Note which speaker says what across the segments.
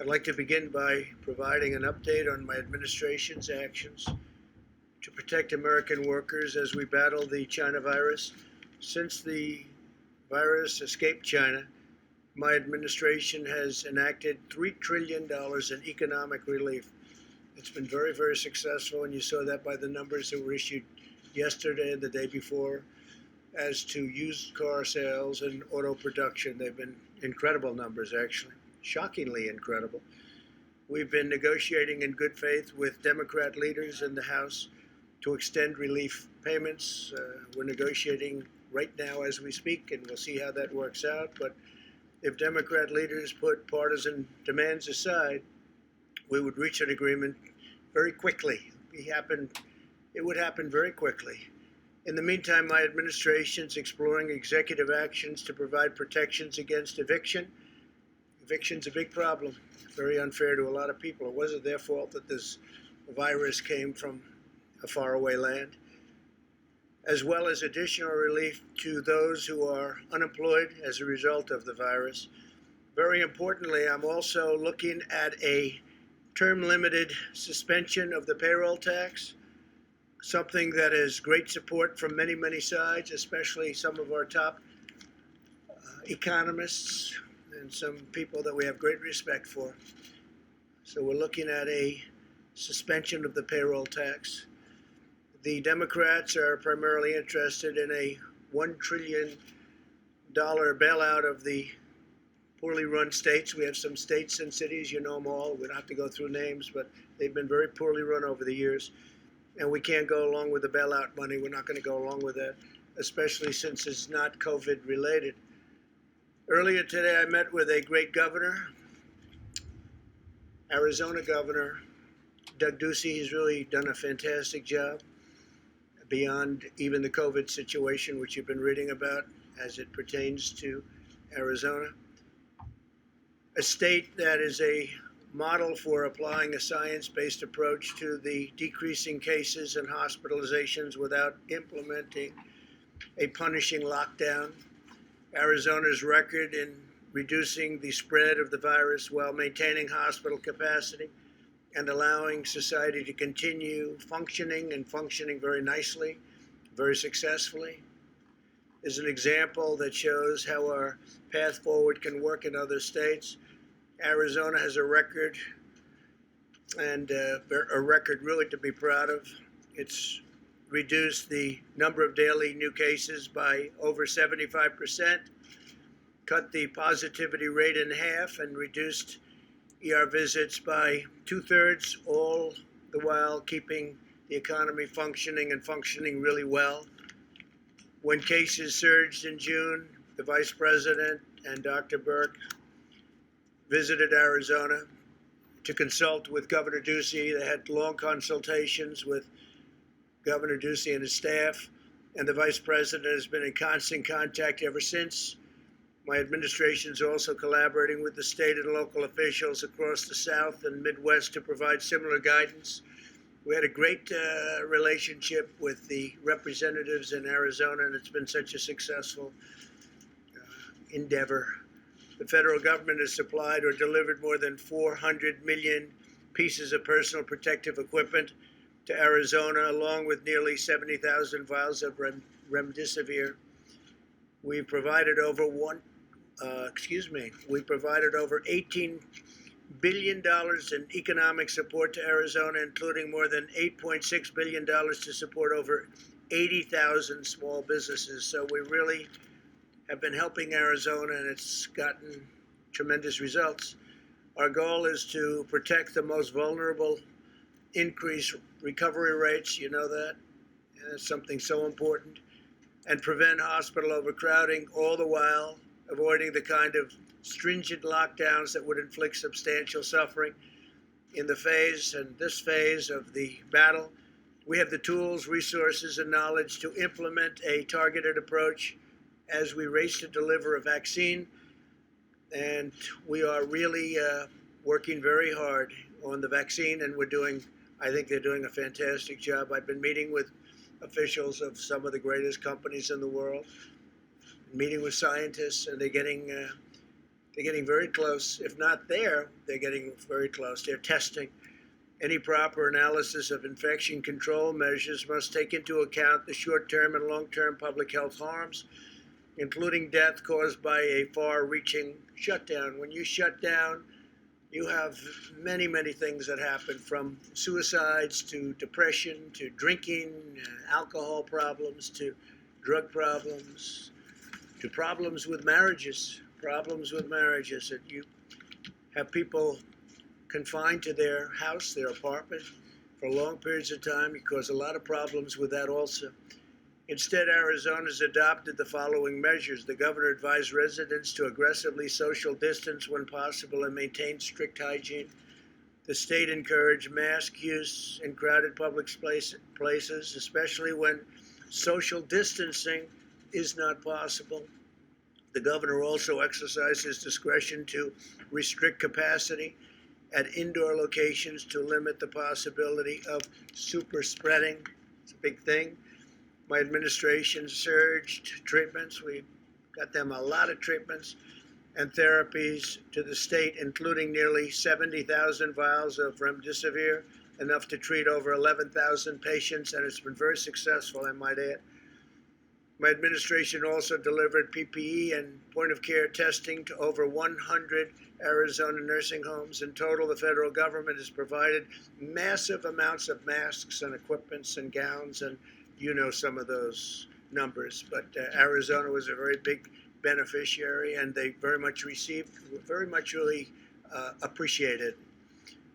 Speaker 1: I'd like to begin by providing an update on my administration's actions to protect American workers as we battle the China virus. Since the virus escaped China, my administration has enacted $3 trillion in economic relief. It's been very, very successful, and you saw that by the numbers that were issued yesterday and the day before as to used car sales and auto production. They've been incredible numbers, actually, shockingly incredible. We've been negotiating in good faith with Democrat leaders in the House to extend relief payments. We're negotiating right now as we speak, and we'll see how that works out. But if Democrat leaders put partisan demands aside, we would reach an agreement very quickly. It would happen very quickly. In the meantime, my administration is exploring executive actions to provide protections against eviction. Eviction's a big problem, very unfair to a lot of people. It wasn't their fault that this virus came from a faraway land, as well as additional relief to those who are unemployed as a result of the virus. Very importantly, I'm also looking at a term-limited suspension of the payroll tax, something that has great support from many, many sides, especially some of our top economists and some people that we have great respect for. So we're looking at a suspension of the payroll tax. The Democrats are primarily interested in a $1 trillion bailout of the poorly run states. We have some states and cities, you know them all. We don't have to go through names, but they've been very poorly run over the years. And we can't go along with the bailout money. We're not going to go along with that, especially since it's not COVID related. Earlier today, I met with a great governor, Arizona Governor Doug Ducey. He's really done a fantastic job beyond even the COVID situation, which you've been reading about as it pertains to Arizona. A state that is a model for applying a science-based approach to the decreasing cases and hospitalizations without implementing a punishing lockdown. Arizona's record in reducing the spread of the virus while maintaining hospital capacity and allowing society to continue functioning and functioning very nicely, very successfully, is an example that shows how our path forward can work in other states. Arizona has a record, and a record really to be proud of. It's reduced the number of daily new cases by over 75%, cut the positivity rate in half, and reduced ER visits by 2/3, all the while keeping the economy functioning and functioning really well. When cases surged in June, the Vice President and Dr. Burke visited Arizona to consult with Governor Ducey. They had long consultations with Governor Ducey and his staff, and the Vice President has been in constant contact ever since. My administration is also collaborating with the state and local officials across the South and Midwest to provide similar guidance. We had a great relationship with the representatives in Arizona, and it's been such a successful endeavor. The federal government has supplied or delivered more than 400 million pieces of personal protective equipment to Arizona, along with nearly 70,000 vials of remdesivir. We provided over $18 billion in economic support to Arizona, including more than $8.6 billion to support over 80,000 small businesses. So we really have been helping Arizona, and it's gotten tremendous results. Our goal is to protect the most vulnerable, increase recovery rates, you know that, and it's something so important, and prevent hospital overcrowding, all the while avoiding the kind of stringent lockdowns that would inflict substantial suffering. In this phase of the battle, we have the tools, resources, and knowledge to implement a targeted approach as we race to deliver a vaccine. And we are really working very hard on the vaccine, and I think they're doing a fantastic job. I've been meeting with officials of some of the greatest companies in the world, meeting with scientists, and they're getting They're getting very close. If not there, they're getting very close. They're testing. Any proper analysis of infection control measures must take into account the short-term and long-term public health harms, including death caused by a far-reaching shutdown. When you shut down, you have many, many things that happen, from suicides to depression to drinking, alcohol problems to drug problems, to problems with marriages. That you have people confined to their house, their apartment, for long periods of time. You cause a lot of problems with that also. Instead, Arizona has adopted the following measures. The governor advised residents to aggressively social distance when possible and maintain strict hygiene. The state encouraged mask use in crowded public places, especially when social distancing is not possible. The governor also exercised his discretion to restrict capacity at indoor locations to limit the possibility of super spreading. It's a big thing. My administration surged treatments. We got them a lot of treatments and therapies to the state, including nearly 70,000 vials of remdesivir, enough to treat over 11,000 patients, and it's been very successful, I might add. My administration also delivered PPE and point-of-care testing to over 100 Arizona nursing homes. In total, the federal government has provided massive amounts of masks and equipments and gowns, and you know some of those numbers. But Arizona was a very big beneficiary, and they very much really appreciated.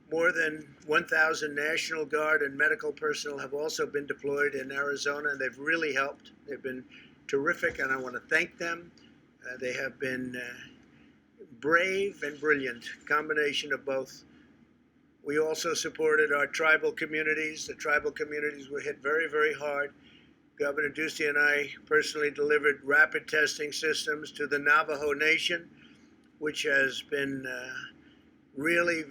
Speaker 1: More than 1,000 National Guard and medical personnel have also been deployed in Arizona, and they've really helped. They've been terrific, and I want to thank them. They have been brave and brilliant, combination of both. We also supported our tribal communities. The tribal communities were hit very, very hard. Governor Ducey and I personally delivered rapid testing systems to the Navajo Nation, which has been really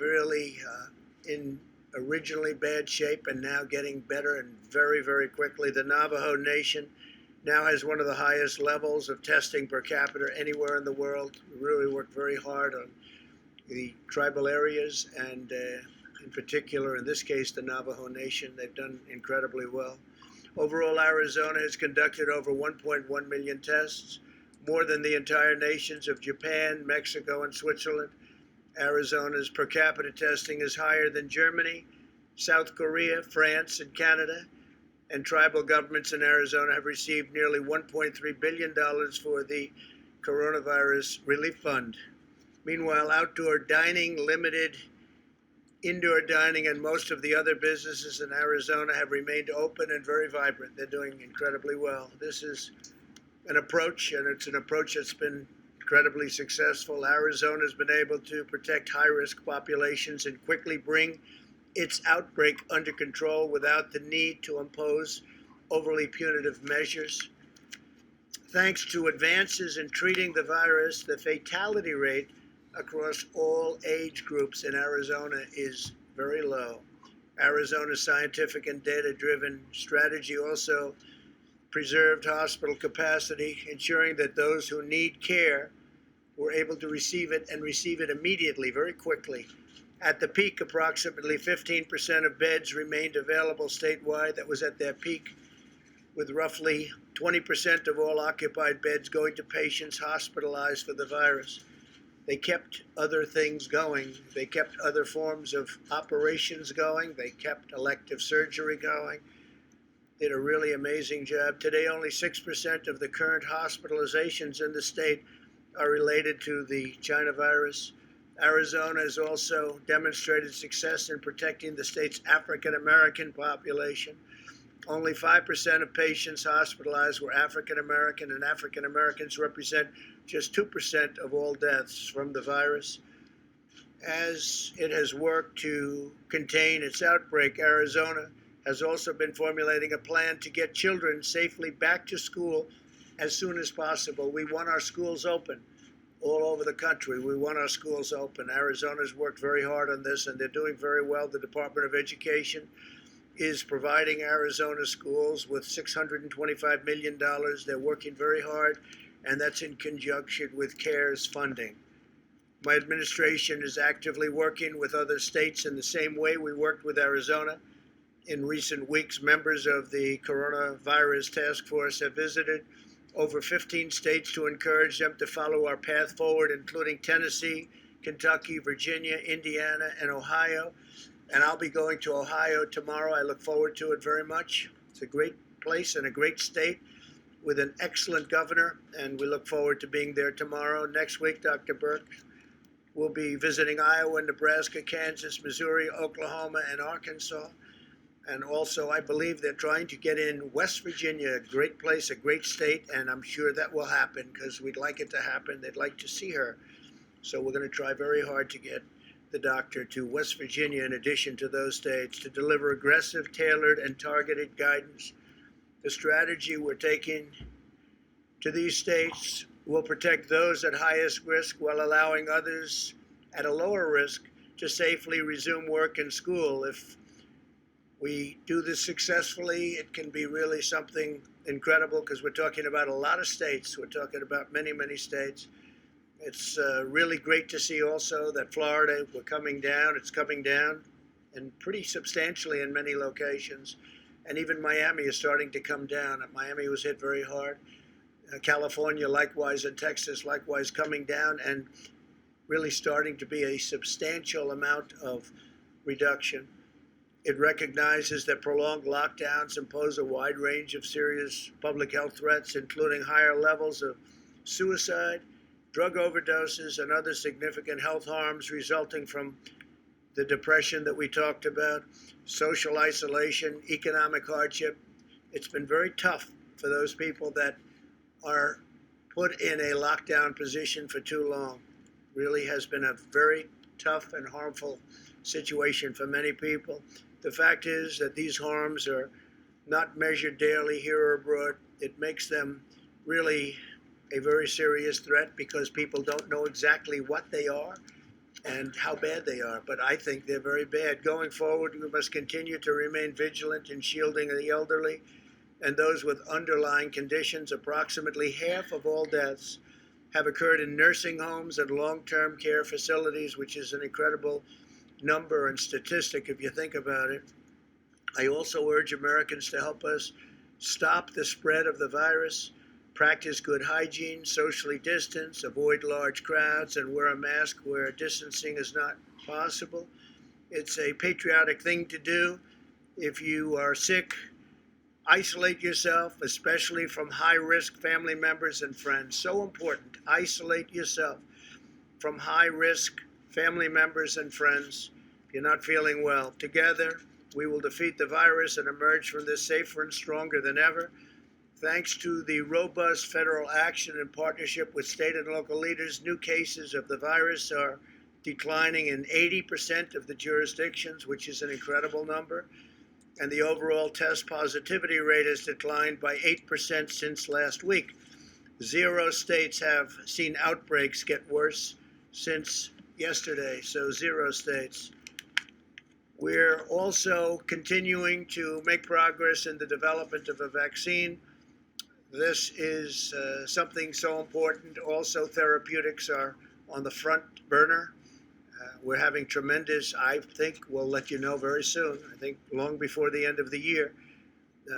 Speaker 1: in originally bad shape and now getting better and very, very quickly. The Navajo Nation now has one of the highest levels of testing per capita anywhere in the world. We really worked very hard on the tribal areas and in particular, in this case, the Navajo Nation. They've done incredibly well. Overall, Arizona has conducted over 1.1 million tests, more than the entire nations of Japan, Mexico, and Switzerland. Arizona's per capita testing is higher than Germany, South Korea, France, and Canada. And tribal governments in Arizona have received nearly $1.3 billion for the Coronavirus Relief Fund. Meanwhile, outdoor dining, limited indoor dining, and most of the other businesses in Arizona have remained open and very vibrant. They're doing incredibly well. This is an approach, and it's an approach that's been incredibly successful. Arizona has been able to protect high-risk populations and quickly bring its outbreak under control without the need to impose overly punitive measures. Thanks to advances in treating the virus, the fatality rate across all age groups in Arizona is very low. Arizona's scientific and data-driven strategy also preserved hospital capacity, ensuring that those who need care were able to receive it and receive it immediately, very quickly. At the peak, approximately 15% of beds remained available statewide. That was at their peak, with roughly 20% of all occupied beds going to patients hospitalized for the virus. They kept other things going. They kept other forms of operations going. They kept elective surgery going. Did a really amazing job. Today, only 6% of the current hospitalizations in the state are related to the China virus. Arizona has also demonstrated success in protecting the state's African-American population. Only 5% of patients hospitalized were African-American, and African-Americans represent just 2% of all deaths from the virus. As it has worked to contain its outbreak, Arizona has also been formulating a plan to get children safely back to school as soon as possible. We want our schools open all over the country. We want our schools open. Arizona's worked very hard on this, and they're doing very well. The Department of Education is providing Arizona schools with $625 million. They're working very hard, and that's in conjunction with CARES funding. My administration is actively working with other states in the same way we worked with Arizona. In recent weeks, members of the coronavirus task force have visited over 15 states to encourage them to follow our path forward, including Tennessee, Kentucky, Virginia, Indiana, and Ohio. And I'll be going to Ohio tomorrow. I look forward to it very much. It's a great place and a great state with an excellent governor, and we look forward to being there tomorrow. Next week, Dr. Burke will be visiting Iowa, Nebraska, Kansas, Missouri, Oklahoma, and Arkansas. And also, I believe they're trying to get in West Virginia, a great place, a great state, and I'm sure that will happen because we'd like it to happen. They'd like to see her. So we're going to try very hard to get the doctor to West Virginia in addition to those states to deliver aggressive, tailored, and targeted guidance. The strategy we're taking to these states will protect those at highest risk while allowing others at a lower risk to safely resume work and school. If we do this successfully, it can be really something incredible because we're talking about a lot of states. We're talking about many, many states. It's really great to see also that Florida, we're coming down. It's coming down and pretty substantially in many locations. And even Miami is starting to come down. Miami was hit very hard. California likewise, and Texas likewise coming down and really starting to be a substantial amount of reduction. It recognizes that prolonged lockdowns impose a wide range of serious public health threats, including higher levels of suicide, drug overdoses, and other significant health harms resulting from the depression that we talked about, social isolation, economic hardship. It's been very tough for those people that are put in a lockdown position for too long. Really has been a very tough and harmful situation for many people. The fact is that these harms are not measured daily here or abroad. It makes them really a very serious threat because people don't know exactly what they are and how bad they are. But I think they're very bad. Going forward, we must continue to remain vigilant in shielding the elderly and those with underlying conditions. Approximately half of all deaths have occurred in nursing homes and long-term care facilities, which is an incredible number and statistic if you think about it. I also urge Americans to help us stop the spread of the virus, practice good hygiene, socially distance, avoid large crowds, and wear a mask where distancing is not possible. It's a patriotic thing to do. If you are sick, isolate yourself, especially from high-risk family members and friends. So important. Isolate yourself from high-risk family members and friends. If you're not feeling well, together we will defeat the virus and emerge from this safer and stronger than ever. Thanks to the robust federal action in partnership with state and local leaders, new cases of the virus are declining in 80% of the jurisdictions, which is an incredible number. And the overall test positivity rate has declined by 8% since last week. 0 states have seen outbreaks get worse since yesterday, so 0 states. We're also continuing to make progress in the development of a vaccine. This is something so important. Also, therapeutics are on the front burner. We're having tremendous, I think we'll let you know very soon, I think long before the end of the year,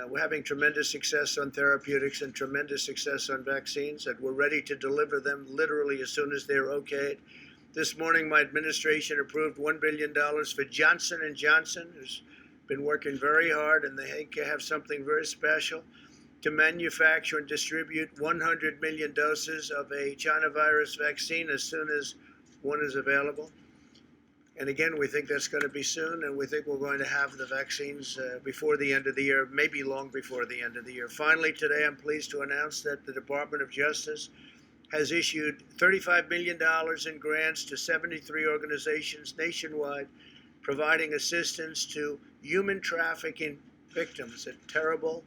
Speaker 1: we're having tremendous success on therapeutics and tremendous success on vaccines, and we're ready to deliver them literally as soon as they're okayed. This morning, my administration approved $1 billion for Johnson & Johnson, who's been working very hard, and they have something very special to manufacture and distribute 100 million doses of a China virus vaccine as soon as one is available. And again, we think that's going to be soon, and we think we're going to have the vaccines before the end of the year, maybe long before the end of the year. Finally, today I'm pleased to announce that the Department of Justice has issued $35 million in grants to 73 organizations nationwide, providing assistance to human trafficking victims, a terrible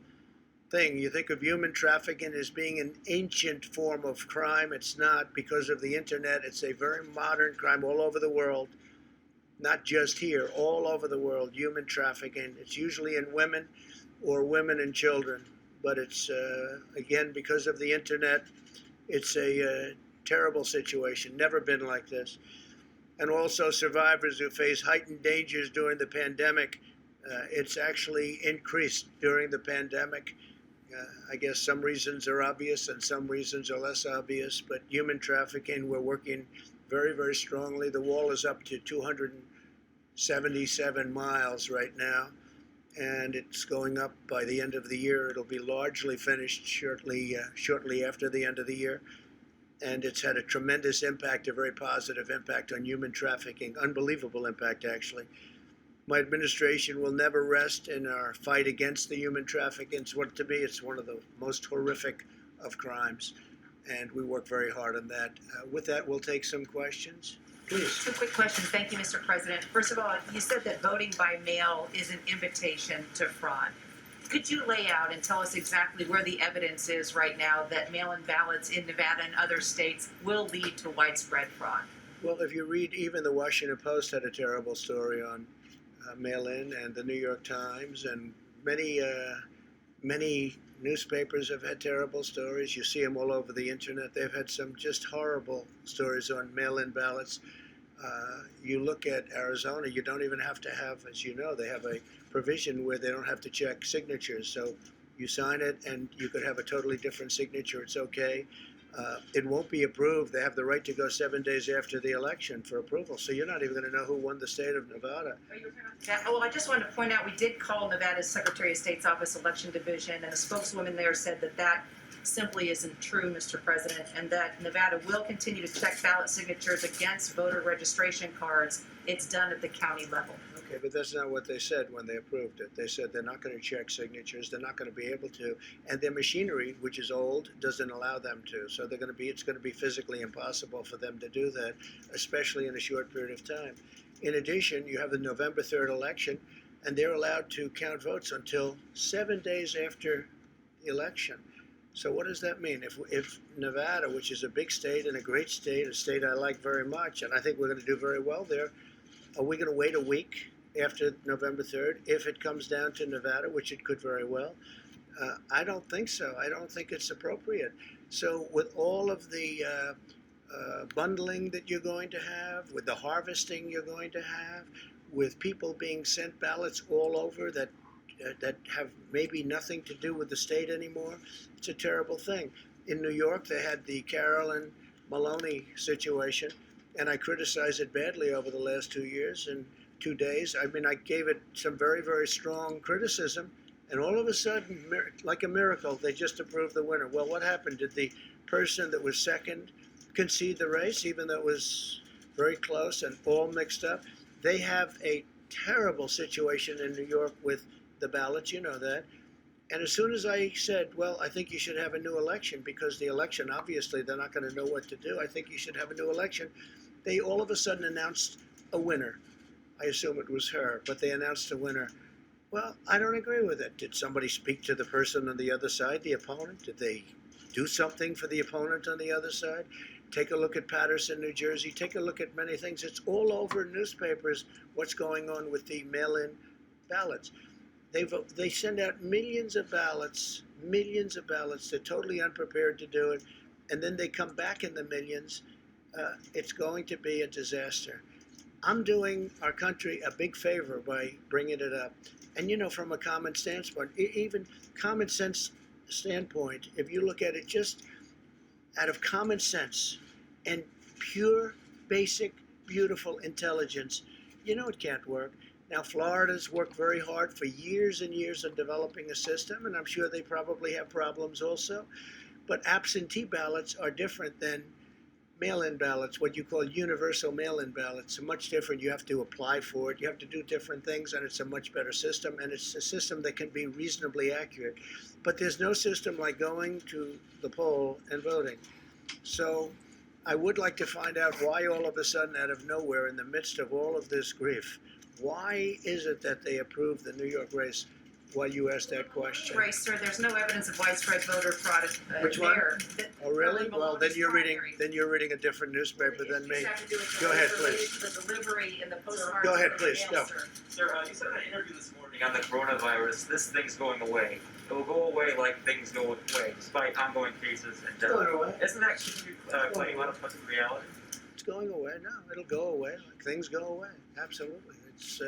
Speaker 1: thing. You think of human trafficking as being an ancient form of crime. It's not, because of the internet. It's a very modern crime all over the world, not just here, all over the world, human trafficking. It's usually in women or women and children, but it's, again, because of the internet, it's a terrible situation, never been like this. And also survivors who face heightened dangers during the pandemic. It's actually increased during the pandemic. I guess some reasons are obvious and some reasons are less obvious, but human trafficking, we're working very, very strongly. The wall is up to 277 miles right now, and it's going up by the end of the year. It'll be largely finished shortly after the end of the year. And it's had a tremendous impact, a very positive impact on human trafficking, unbelievable impact, actually. My administration will never rest in our fight against the human trafficking. To me, it's one of the most horrific of crimes, and we work very hard on that. With that, we'll take some questions. Please.
Speaker 2: Two quick questions. Thank you, Mr. President. First of all, you said that voting by mail is an invitation to fraud. Could you lay out and tell us exactly where the evidence is right now that mail-in ballots in Nevada and other states will lead to widespread fraud?
Speaker 1: Well, if you read, even the Washington Post had a terrible story on mail-in, and the New York Times, and many newspapers have had terrible stories. You see them all over the internet. They've had some just horrible stories on mail-in ballots. You look at Arizona, you don't even have to have, as you know, they have a provision where they don't have to check signatures. So you sign it and you could have a totally different signature. It's okay. It won't be approved. They have the right to go 7 days after the election for approval. So you're not even going to know who won the state of Nevada.
Speaker 2: Well, I just wanted to point out we did call Nevada's Secretary of State's Office Election Division, and a spokeswoman there said that that simply isn't true, Mr. President, and that Nevada will continue to check ballot signatures against voter registration cards. It's done at the county level.
Speaker 1: Okay, but that's not what they said when they approved it. They said they're not going to check signatures. They're not going to be able to, and their machinery, which is old, doesn't allow them to. So it's going to be physically impossible for them to do that, especially in a short period of time. In addition, you have the November 3rd election, and they're allowed to count votes until 7 days after the election. So what does that mean? If Nevada, which is a big state and a great state, a state I like very much, and I think we're going to do very well there, are we going to wait a week after November 3rd if it comes down to Nevada, which it could very well? I don't think so. I don't think it's appropriate. So with all of the bundling that you're going to have, with the harvesting you're going to have, with people being sent ballots all over that have maybe nothing to do with the state anymore, it's a terrible thing. In New York, they had the Carolyn Maloney situation, and I criticized it badly over the last 2 years and 2 days. I mean, I gave it some very, very strong criticism, and all of a sudden, like a miracle, they just approved the winner. Well, what happened? Did the person that was second concede the race, even though it was very close and all mixed up? They have a terrible situation in New York with the ballots, you know that. And as soon as I said, well, I think you should have a new election, because the election, obviously, they're not going to know what to do. I think you should have a new election. They all of a sudden announced a winner. I assume it was her, but they announced a winner. Well, I don't agree with it. Did somebody speak to the person on the other side, the opponent? Did they do something for the opponent on the other side? Take a look at Paterson, New Jersey. Take a look at many things. It's all over newspapers what's going on with the mail-in ballots. They send out millions of ballots. They're totally unprepared to do it. And then they come back in the millions. It's going to be a disaster. I'm doing our country a big favor by bringing it up. And, you know, from a common standpoint, even common sense standpoint, if you look at it just out of common sense and pure, basic, beautiful intelligence, you know it can't work. Now, Florida's worked very hard for years and years on developing a system, and I'm sure they probably have problems also. But absentee ballots are different than mail-in ballots, what you call universal mail-in ballots. Are much different. You have to apply for it. You have to do different things, and it's a much better system, and it's a system that can be reasonably accurate. But there's no system like going to the poll and voting. So I would like to find out why all of a sudden, out of nowhere, in the midst of all of this grief, why is it that they approved the New York race? While you asked that question.
Speaker 2: Race, sir, there's no evidence of widespread voter fraud
Speaker 1: Which one?
Speaker 2: there.
Speaker 1: Oh, really? Well, then you're reading a different newspaper than me. Go ahead, please.
Speaker 2: The delivery and the postmarks.
Speaker 1: Go ahead, please. Go.
Speaker 3: Sir, you said in an interview this morning on the coronavirus, this thing's going away. it will go away like things go away, despite ongoing cases and death.
Speaker 1: Going away.
Speaker 3: Isn't that claiming unpleasant reality?
Speaker 1: It's going away. No, it'll go away. Like things go away. Absolutely. It's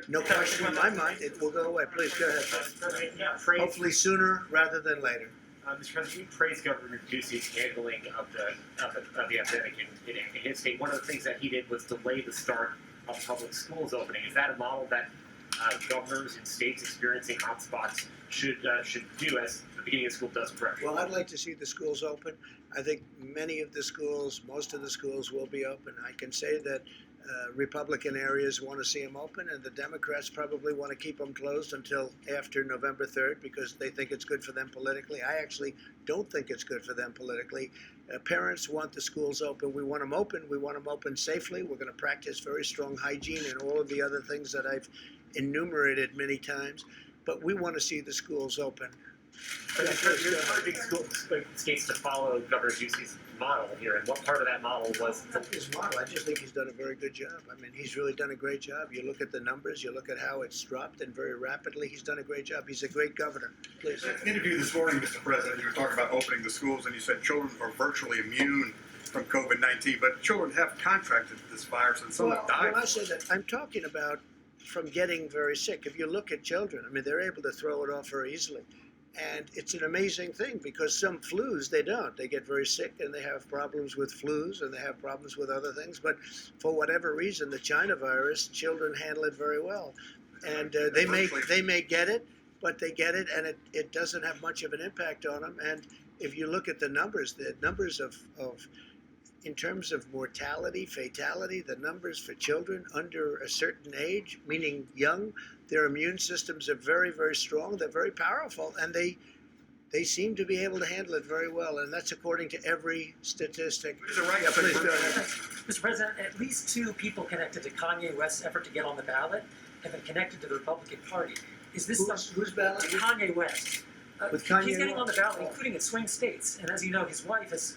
Speaker 1: no question in my mind. It will go away. Please go ahead. Hopefully sooner rather than later.
Speaker 4: Mr. President, you praised Governor Ducey's handling of the epidemic in his state. One of the things that he did was delay the start of public schools opening. Is that a model that governors in states experiencing hotspots should do as the beginning of school does prep?
Speaker 1: Well, I'd like to see the schools open. I think many of the schools, most of the schools will be open. I can say that Republican areas want to see them open, and the Democrats probably want to keep them closed until after November 3rd because they think it's good for them politically. I actually don't think it's good for them politically. Parents want the schools open. We want them open. We want them open safely. We're going to practice very strong hygiene and all of the other things that I've enumerated many times. But we want to see the schools open.
Speaker 4: You're encouraging states to follow Governor Ducey's model here, and what part of that model was
Speaker 1: his model? I just think he's done a very good job. I mean, he's really done a great job. You look at the numbers, you look at how it's dropped, and very rapidly, he's done a great job. He's a great governor. Please.
Speaker 5: In an interview this morning, Mr. President, you were talking about opening the schools, and you said children are virtually immune from COVID-19, but children have contracted this virus, and some have died.
Speaker 1: When I say that, I'm talking about from getting very sick. If you look at children, I mean, they're able to throw it off very easily. And it's an amazing thing because some flus, they don't. They get very sick and they have problems with flus and they have problems with other things. But for whatever reason, the China virus, children handle it very well. And they may get it, but they get it and it doesn't have much of an impact on them. And if you look at the numbers of in terms of mortality, fatality, the numbers for children under a certain age, meaning young, their immune systems are very, very strong. They're very powerful, and they seem to be able to handle it very well, and that's according to every statistic.
Speaker 5: Yeah, please go ahead.
Speaker 6: Mr. President, at least two people connected to Kanye West's effort to get on the ballot have been connected to the Republican Party. Is this
Speaker 1: who's ballot?
Speaker 6: Kanye West.
Speaker 1: With Kanye
Speaker 6: he's getting on the ballot,
Speaker 1: West?
Speaker 6: including in swing states, and as you know, his wife has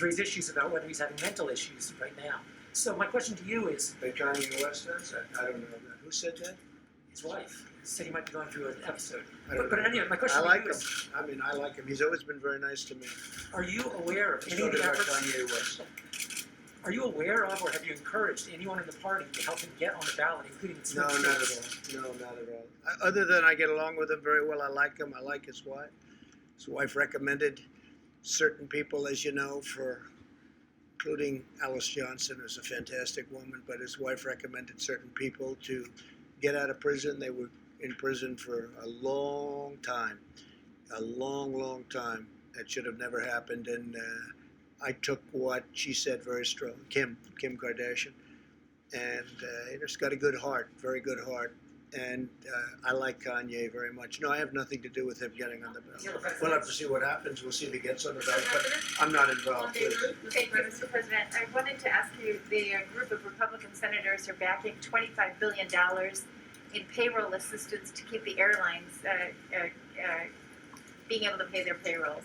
Speaker 6: raised issues about whether he's having mental issues right now. So my question to you is...
Speaker 1: But Kanye West does? I don't know that. Who said that?
Speaker 6: His wife said he might be going through an episode.
Speaker 1: But
Speaker 6: anyway, my question
Speaker 1: I like
Speaker 6: to you
Speaker 1: him.
Speaker 6: is...
Speaker 1: I mean, I like him. He's always been very nice to me.
Speaker 6: Are you aware of any
Speaker 1: So
Speaker 6: of the
Speaker 1: did
Speaker 6: efforts...
Speaker 1: Kanye West.
Speaker 6: Are you aware of or have you encouraged anyone in the party to help him get on the ballot, including in swing
Speaker 1: No,
Speaker 6: states?
Speaker 1: not at all. No, not at all. Other than I get along with him very well. I like him. I like his wife. His wife recommended certain people, as you know, including Alice Johnson, who's a fantastic woman, but his wife recommended certain people to get out of prison. They were in prison for a long time, a long, long time. That should have never happened, and I took what she said very strong, Kim Kardashian, and she's got a good heart, very good heart, and I like Kanye very much. No, I have nothing to do with him getting on the ballot. We'll have to see what happens. We'll see if he gets on the ballot, but I'm not involved.
Speaker 7: Thank you, Mr. President. I wanted to ask you, the group of Republican senators are backing $25 billion in payroll assistance to keep the airlines being able to pay their payrolls.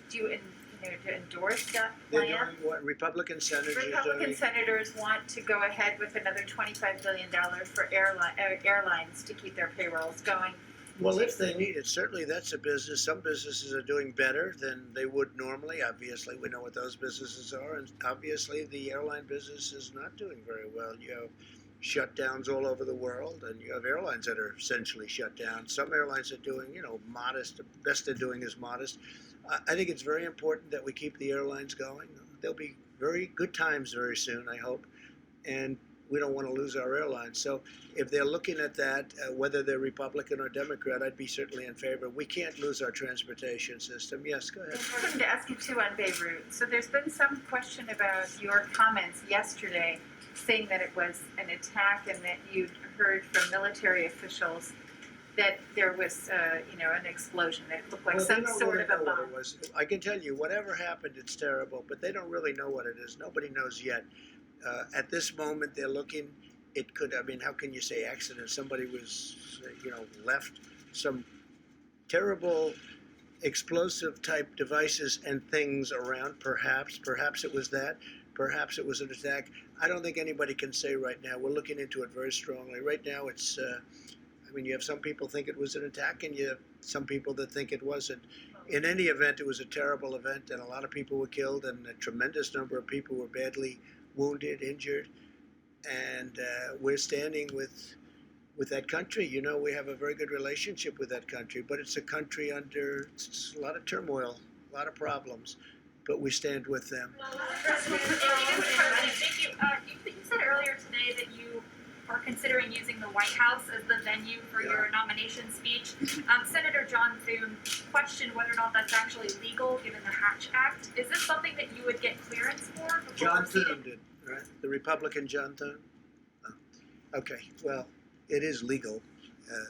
Speaker 7: Do you to endorse that
Speaker 1: They're
Speaker 7: plan?
Speaker 1: doing what Republican senators are
Speaker 7: Republican
Speaker 1: doing.
Speaker 7: senators want to go ahead with another $25 billion for airlines to keep their payrolls going.
Speaker 1: Well, if they need it, certainly that's a business. Some businesses are doing better than they would normally. Obviously, we know what those businesses are, and obviously the airline business is not doing very well. You have shutdowns all over the world, and you have airlines that are essentially shut down. Some airlines are doing, modest. The best they're doing is modest. I think it's very important that we keep the airlines going. There'll be very good times very soon, I hope, and we don't want to lose our airlines. So if they're looking at that, whether they're Republican or Democrat, I'd be certainly in favor. We can't lose our transportation system. Yes, go ahead.
Speaker 7: I wanted to ask you too on Beirut. So there's been some question about your comments yesterday saying that it was an attack and that you'd heard from military officials that there was, an explosion. That looked like some sort of a bomb.
Speaker 1: It was. I can tell you, whatever happened, it's terrible, but they don't really know what it is. Nobody knows yet. At this moment, they're looking. It could. I mean, how can you say accident? Somebody was, left some terrible explosive type devices and things around. Perhaps it was that. Perhaps it was an attack. I don't think anybody can say right now. We're looking into it very strongly. Right now, it's. I mean, you have some people think it was an attack, and you have some people that think it wasn't. In any event, it was a terrible event, and a lot of people were killed, and a tremendous number of people were badly wounded, injured, and we're standing with that country. You know, we have a very good relationship with that country, but it's a country under a lot of turmoil, a lot of problems, but we stand with them.
Speaker 8: President, thank you. You said earlier today that you are considering using the White House as the venue for your nomination speech. Senator John Thune questioned whether or not that's actually legal given the Hatch Act. Is this something that you would get clearance for?
Speaker 1: John Thune did, right? The Republican John Thune? Oh. Okay, well, it is legal.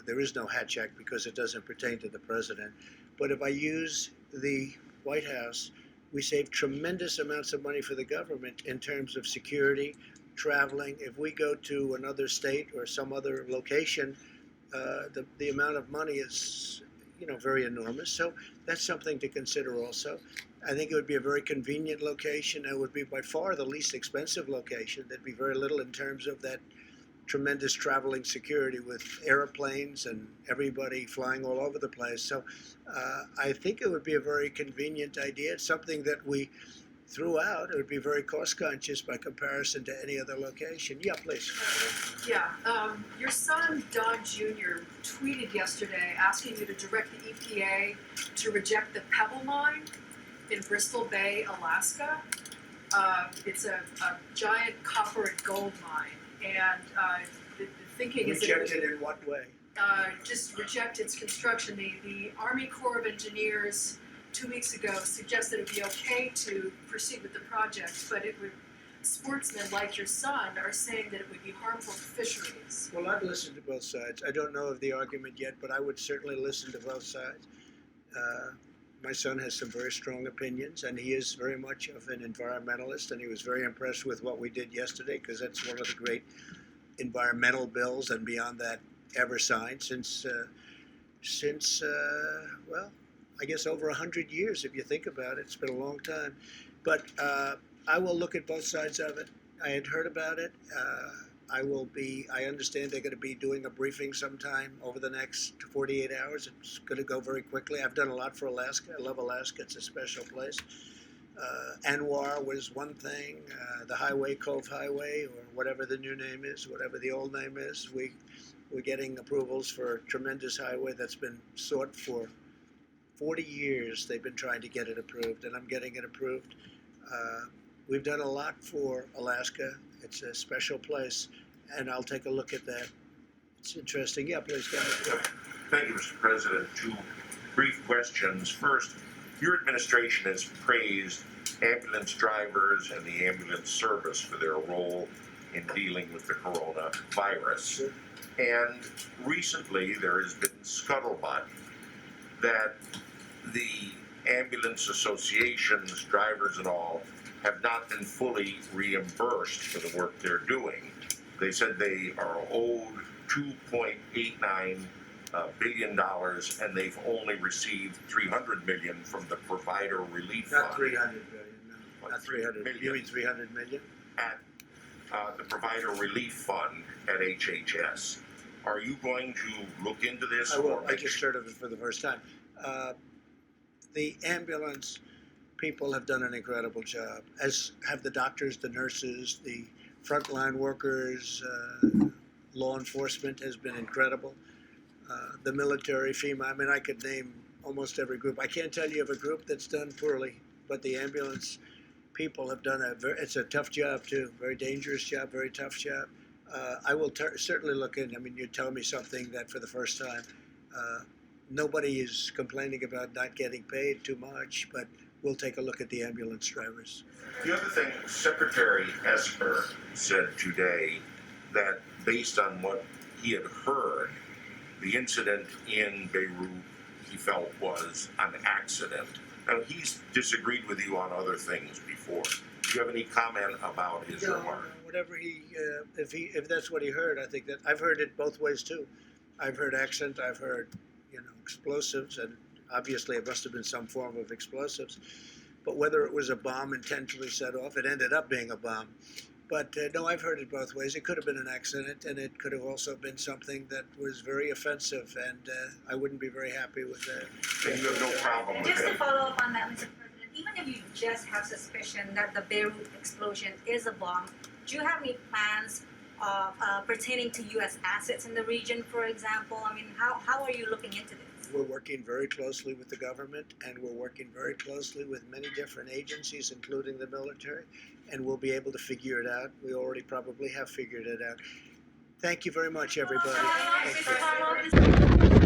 Speaker 1: There is no Hatch Act because it doesn't pertain to the president. But if I use the White House, we save tremendous amounts of money for the government in terms of security, traveling. If we go to another state or some other location, the amount of money is, very enormous. So that's something to consider also. I think it would be a very convenient location. It would be by far the least expensive location. There'd be very little in terms of that tremendous traveling security with airplanes and everybody flying all over the place. So I think it would be a very convenient idea. It's something that we threw out. It would be very cost conscious by comparison to any other location. Yeah, please.
Speaker 9: Yeah, your son, Don Jr., tweeted yesterday asking you to direct the EPA to reject the Pebble Mine in Bristol Bay, Alaska. It's a giant copper and gold mine, and the thinking is that
Speaker 1: Rejected in what way?
Speaker 9: just reject its construction. The Army Corps of Engineers 2 weeks ago suggested it would be okay to proceed with the project, but sportsmen like your son are saying that it would be harmful to fisheries.
Speaker 1: Well, I've listened to both sides. I don't know of the argument yet, but I would certainly listen to both sides. My son has some very strong opinions, and he is very much of an environmentalist, and he was very impressed with what we did yesterday, because that's one of the great environmental bills, and beyond that, ever signed since well, I guess over 100 years, if you think about it. It's been a long time. But I will look at both sides of it. I had heard about it. I understand they're going to be doing a briefing sometime over the next 48 hours. It's going to go very quickly. I've done a lot for Alaska. I love Alaska. It's a special place. Anwar was one thing. The highway, Cove Highway, or whatever the new name is, whatever the old name is. We're getting approvals for a tremendous highway that's been sought for 40 years. They've been trying to get it approved, and I'm getting it approved. We've done a lot for Alaska. It's a special place, and I'll take a look at that. It's interesting. Yeah, please go ahead.
Speaker 10: Thank you, Mr. President. Two brief questions. First, your administration has praised ambulance drivers and the ambulance service for their role in dealing with the coronavirus. And recently, there has been scuttlebutt that the ambulance associations, drivers and all, have not been fully reimbursed for the work they're doing. They said they are owed $2.89 billion, and they've only received $300 million from the Provider Relief Fund.
Speaker 1: Not 300 billion, no. Not 300 million. You mean 300 million?
Speaker 10: At the Provider Relief Fund at HHS. Are you going to look into this?
Speaker 1: I will. I just heard of it for the first time. The ambulance people have done an incredible job, as have the doctors, the nurses, the frontline workers. Law enforcement has been incredible. The military, FEMA, I mean, I could name almost every group. I can't tell you of a group that's done poorly, but the ambulance people have done it's a tough job too, very dangerous job, very tough job. I will certainly look in. I mean, you're telling me something that for the first time, nobody is complaining about not getting paid too much, but we'll take a look at the ambulance drivers.
Speaker 10: The other thing, Secretary Esper said today that based on what he had heard, the incident in Beirut he felt was an accident. Now, he's disagreed with you on other things before. Do you have any comment about his remark?
Speaker 1: Whatever if that's what he heard, I think that I've heard it both ways too. I've heard accent, I've heard, explosives, and obviously it must have been some form of explosives. But whether it was a bomb intentionally set off, it ended up being a bomb. But no, I've heard it both ways. It could have been an accident, and it could have also been something that was very offensive, and I wouldn't be very happy with that.
Speaker 10: And you have no problem
Speaker 11: And
Speaker 10: with
Speaker 11: just to
Speaker 10: that?
Speaker 11: follow up on that, Mr. President, even if you just have suspicion that the Beirut explosion is a bomb, do you have any plans of pertaining to U.S. assets in the region, for example? I mean, how are you looking into this?
Speaker 1: We're working very closely with the government, and we're working very closely with many different agencies, including the military, and we'll be able to figure it out. We already probably have figured it out. Thank you very much, everybody.
Speaker 11: Mr. Carlo,